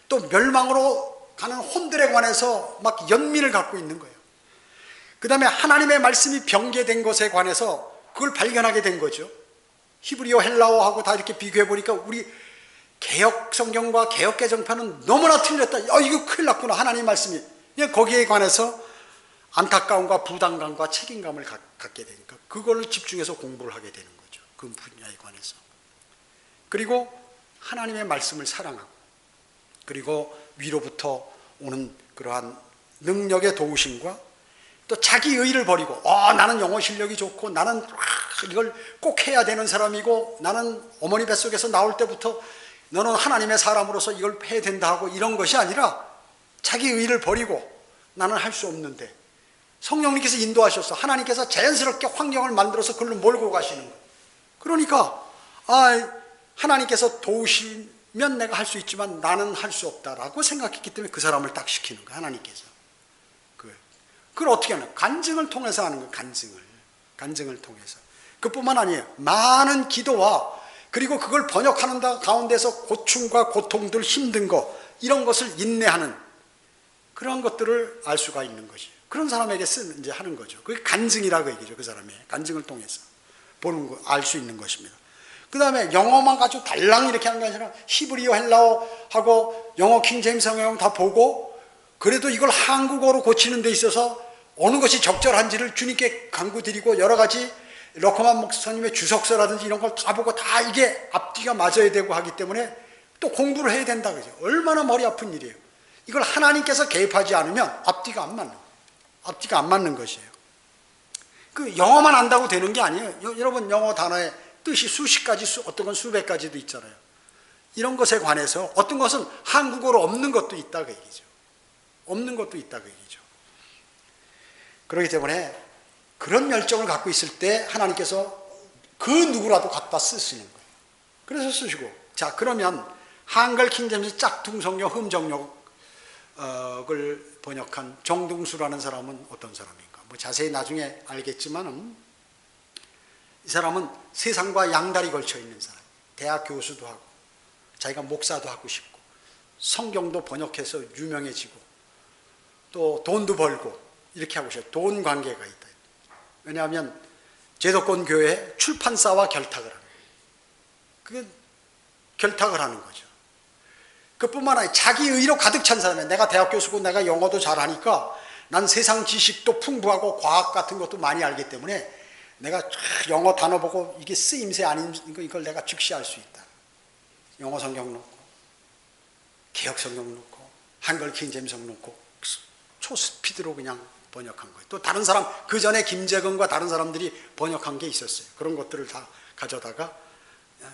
또 멸망으로 가는 혼들에 관해서 막 연민을 갖고 있는 거예요. 그 다음에 하나님의 말씀이 병개된 것에 관해서 그걸 발견하게 된 거죠. 히브리어, 헬라어하고 다 이렇게 비교해 보니까 우리 개역 성경과 개역 개정판은 너무나 틀렸다. 이거 큰일 났구나. 하나님 말씀이. 그냥 거기에 관해서 안타까움과 부담감과 책임감을 갖게 되니까 그걸 집중해서 공부를 하게 되는 거죠. 그 분야에 관해서. 그리고 하나님의 말씀을 사랑하고 그리고 위로부터 오는 그러한 능력의 도우심과 또 자기 의의를 버리고 나는 영어 실력이 좋고 나는 이걸 꼭 해야 되는 사람이고 나는 어머니 뱃속에서 나올 때부터 너는 하나님의 사람으로서 이걸 해야 된다 하고 이런 것이 아니라 자기 의의를 버리고 나는 할 수 없는데 성령님께서 인도하셔서 하나님께서 자연스럽게 환경을 만들어서 그걸로 몰고 가시는 거예요. 그러니까 하나님께서 도우시면 내가 할 수 있지만 나는 할 수 없다라고 생각했기 때문에 그 사람을 딱 시키는 거예요. 하나님께서. 그걸 어떻게 하나? 간증을 통해서 하는 거예요. 간증을 통해서. 그뿐만 아니에요. 많은 기도와 그리고 그걸 번역하는 가운데서 고충과 고통들, 힘든 거 이런 것을 인내하는 그런 것들을 알 수가 있는 것이에요. 그런 사람에게 이제 하는 거죠. 그게 간증이라고 얘기죠. 그 사람의 간증을 통해서 보는 거, 알 수 있는 것입니다. 그 다음에 영어만 가지고 달랑 이렇게 하는 게 아니라 히브리어, 헬라어하고 영어 킹제임스 성경 다 보고 그래도 이걸 한국어로 고치는 데 있어서 어느 것이 적절한지를 주님께 간구드리고 여러 가지 러커만 목사님의 주석서라든지 이런 걸 다 보고 다 이게 앞뒤가 맞아야 되고 하기 때문에 또 공부를 해야 된다 그죠. 얼마나 머리 아픈 일이에요. 이걸 하나님께서 개입하지 않으면 앞뒤가 안 맞는 것이에요. 그 영어만 안다고 되는 게 아니에요. 여러분 영어 단어의 뜻이 수십 가지, 어떤 건 수백 가지도 있잖아요. 이런 것에 관해서 어떤 것은 한국어로 없는 것도 있다 그 얘기죠. 없는 것도 있다 그 얘기죠. 그렇기 때문에 그런 열정을 갖고 있을 때 하나님께서 그 누구라도 갖다 쓰시는 거예요. 그래서 쓰시고, 자 그러면 한글 킹제임스 짝퉁 성경 흠정역을 번역한 정등수라는 사람은 어떤 사람인가? 뭐 자세히 나중에 알겠지만은 이 사람은 세상과 양다리 걸쳐 있는 사람. 대학 교수도 하고 자기가 목사도 하고 싶고 성경도 번역해서 유명해지고 또 돈도 벌고 이렇게 하고 싶어요. 돈 관계가 있다. 왜냐하면 제도권 교회 출판사와 결탁을 합니다. 그게 결탁을 하는 거죠. 그뿐만 아니라 자기 의로 가득 찬 사람이에요. 내가 대학 교수고 내가 영어도 잘하니까 난 세상 지식도 풍부하고 과학 같은 것도 많이 알기 때문에 내가 영어 단어 보고 이게 쓰임새 아닌 이걸 내가 즉시할 수 있다. 영어 성경 놓고 개혁 성경 놓고 한글 킹제임스 놓고 초스피드로 그냥 번역한 거예요. 또 다른 사람 그 전에 김재근과 다른 사람들이 번역한 게 있었어요. 그런 것들을 다 가져다가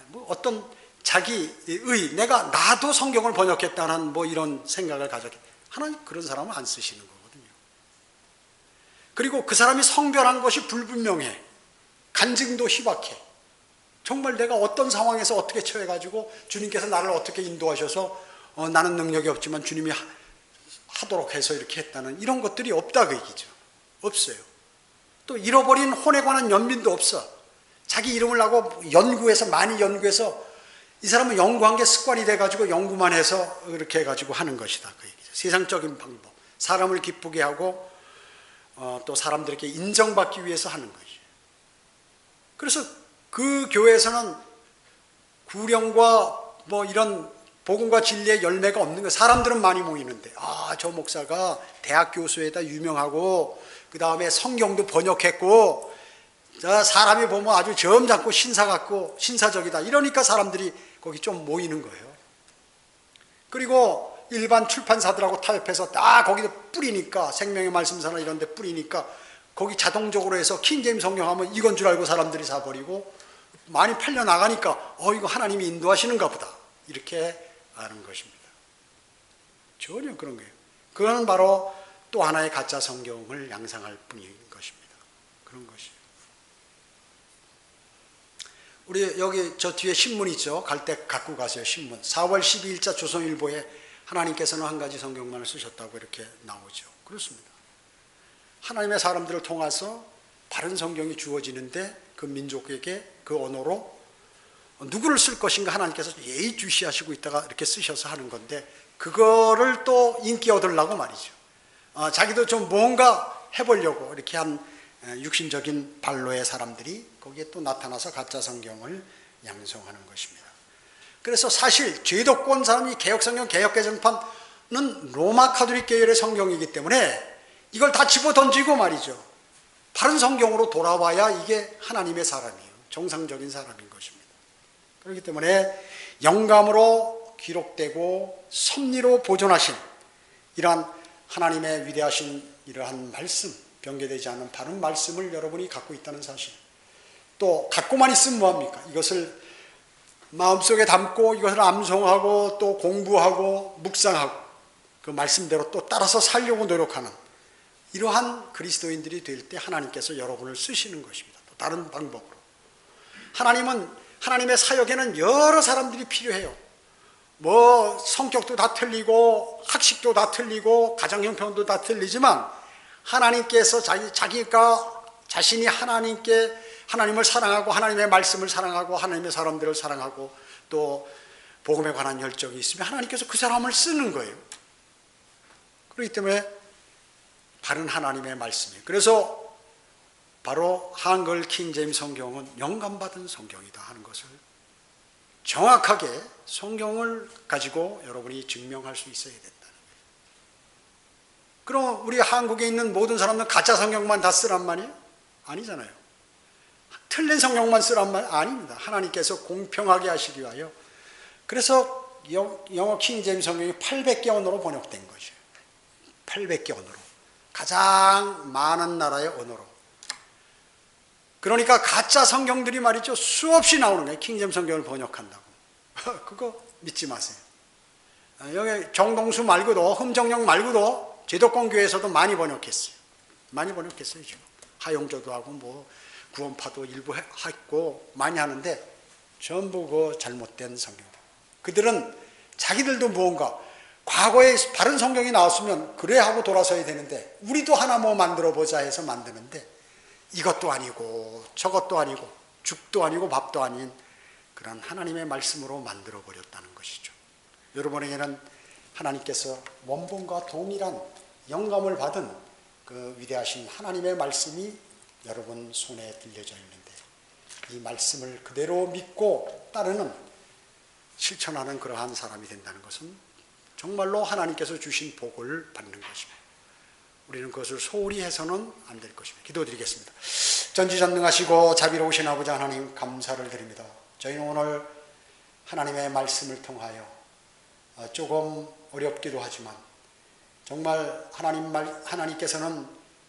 뭐 어떤 자기의 내가 나도 성경을 번역했다는 뭐 이런 생각을 가졌기 하나님 그런 사람은 안 쓰시는 거거든요. 그리고 그 사람이 성별한 것이 불분명해. 간증도 희박해. 정말 내가 어떤 상황에서 어떻게 처해가지고 주님께서 나를 어떻게 인도하셔서 나는 능력이 없지만 주님이 하도록 해서 이렇게 했다는 이런 것들이 없다 그 얘기죠. 없어요. 또 잃어버린 혼에 관한 연민도 없어. 자기 이름을 하고 많이 연구해서 이 사람은 연구한 게 습관이 돼가지고 연구만 해서 이렇게 해가지고 하는 것이다 그 얘기죠. 세상적인 방법, 사람을 기쁘게 하고 또 사람들에게 인정받기 위해서 하는 것이에요. 그래서 그 교회에서는 구령과 뭐 이런 복음과 진리의 열매가 없는 거예요. 사람들은 많이 모이는데 저 목사가 대학 교수에다 유명하고 그 다음에 성경도 번역했고 사람이 보면 아주 점잖고 신사 같고 신사적이다 이러니까 사람들이 거기 좀 모이는 거예요. 그리고 일반 출판사들하고 타협해서 다 거기도 뿌리니까 생명의 말씀사나 이런 데 뿌리니까 거기 자동적으로 해서 킹제임스 성경 하면 이건 줄 알고 사람들이 사버리고 많이 팔려나가니까 이거 하나님이 인도하시는가 보다 이렇게 아는 것입니다. 전혀 그런 거예요. 그거는 바로 또 하나의 가짜 성경을 양상할 뿐인 것입니다. 그런 것이에요. 우리 여기 저 뒤에 신문 있죠. 갈 때 갖고 가세요. 신문. 4월 12일자 조선일보에 하나님께서는 한 가지 성경만을 쓰셨다고 이렇게 나오죠. 그렇습니다. 하나님의 사람들을 통해서 바른 성경이 주어지는데 그 민족에게 그 언어로 누구를 쓸 것인가 하나님께서 예의주시하시고 있다가 이렇게 쓰셔서 하는 건데 그거를 또 인기 얻으려고 말이죠. 자기도 좀 뭔가 해보려고 이렇게 한 육신적인 발로의 사람들이 거기에 또 나타나서 가짜 성경을 양성하는 것입니다. 그래서 사실 제도권 사람이 개혁성경, 개혁개정판은 로마 카톨릭 계열의 성경이기 때문에 이걸 다 집어던지고 말이죠. 바른 성경으로 돌아와야 이게 하나님의 사람이에요. 정상적인 사람인 것입니다. 그렇기 때문에 영감으로 기록되고 섭리로 보존하신 이러한 하나님의 위대하신 이러한 말씀, 변개되지 않는 바른 말씀을 여러분이 갖고 있다는 사실. 또 갖고만 있으면 뭐합니까? 이것을 마음속에 담고 이것을 암송하고 또 공부하고 묵상하고 그 말씀대로 또 따라서 살려고 노력하는 이러한 그리스도인들이 될 때 하나님께서 여러분을 쓰시는 것입니다. 또 다른 방법으로. 하나님의 사역에는 여러 사람들이 필요해요. 뭐 성격도 다 틀리고 학식도 다 틀리고 가정 형편도 다 틀리지만 하나님께서 자기가 자신이 하나님을 사랑하고 하나님의 말씀을 사랑하고 하나님의 사람들을 사랑하고 또 복음에 관한 열정이 있으면 하나님께서 그 사람을 쓰는 거예요. 그렇기 때문에 바른 하나님의 말씀이에요. 그래서 바로 한글 킹제임스 성경은 영감받은 성경이다 하는 것을 정확하게 성경을 가지고 여러분이 증명할 수 있어야 된다는 거예요. 그럼 우리 한국에 있는 모든 사람들은 가짜 성경만 다 쓰란 말이에요? 아니잖아요. 틀린 성경만 쓰란 말 아닙니다. 하나님께서 공평하게 하시기 위하여. 그래서 영어 킹제임스 성경이 800개 언어로 번역된 것이에요. 800개 언어로. 가장 많은 나라의 언어로. 그러니까 가짜 성경들이 말이죠. 수없이 나오는 거예요. 킹제임스 성경을 번역한다고. 그거 믿지 마세요. 여기 정동수 말고도, 흠정령 말고도 제도권 교회에서도 많이 번역했어요. 많이 번역했어요, 지금. 하용조도 하고, 뭐, 구원파도 일부 했고, 많이 하는데, 전부 그 잘못된 성경이다. 그들은 자기들도 무언가, 과거에 바른 성경이 나왔으면, 그래 하고 돌아서야 되는데, 우리도 하나 뭐 만들어 보자 해서 만드는데, 이것도 아니고 저것도 아니고 죽도 아니고 밥도 아닌 그런 하나님의 말씀으로 만들어 버렸다는 것이죠. 여러분에게는 하나님께서 원본과 동일한 영감을 받은 그 위대하신 하나님의 말씀이 여러분 손에 들려져 있는데 이 말씀을 그대로 믿고 따르는 실천하는 그러한 사람이 된다는 것은 정말로 하나님께서 주신 복을 받는 것입니다. 우리는 그것을 소홀히 해서는 안 될 것입니다. 기도드리겠습니다. 전지전능하시고 자비로우신 아버지 하나님 감사를 드립니다. 저희는 오늘 하나님의 말씀을 통하여 조금 어렵기도 하지만 정말 하나님께서는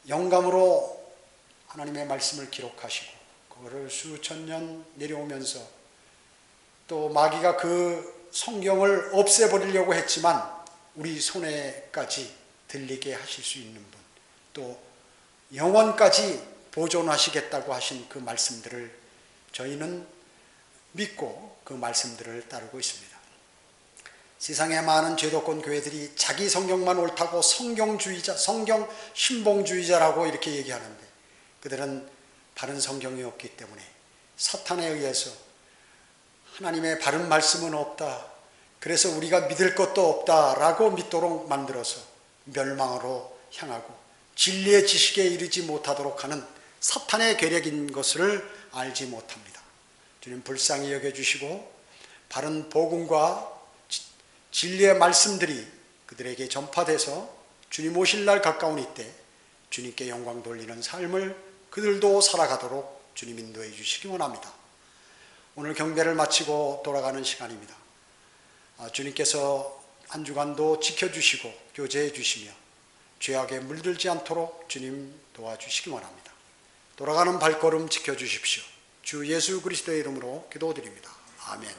영감으로 하나님의 말씀을 기록하시고 그거를 수천 년 내려오면서 또 마귀가 그 성경을 없애버리려고 했지만 우리 손에까지 들리게 하실 수 있는 분, 또 영원까지 보존하시겠다고 하신 그 말씀들을 저희는 믿고 그 말씀들을 따르고 있습니다. 세상의 많은 제도권 교회들이 자기 성경만 옳다고 성경주의자, 성경 신봉주의자라고 이렇게 얘기하는데 그들은 바른 성경이 없기 때문에 사탄에 의해서 하나님의 바른 말씀은 없다. 그래서 우리가 믿을 것도 없다라고 믿도록 만들어서 멸망으로 향하고 진리의 지식에 이르지 못하도록 하는 사탄의 계략인 것을 알지 못합니다. 주님 불쌍히 여겨주시고 바른 복음과 진리의 말씀들이 그들에게 전파돼서 주님 오실 날 가까운 이때 주님께 영광 돌리는 삶을 그들도 살아가도록 주님 인도해 주시기 원합니다. 오늘 경배를 마치고 돌아가는 시간입니다. 주님께서 한 주간도 지켜주시고 교제해 주시며 죄악에 물들지 않도록 주님 도와주시기 원합니다. 돌아가는 발걸음 지켜주십시오. 주 예수 그리스도의 이름으로 기도드립니다. 아멘.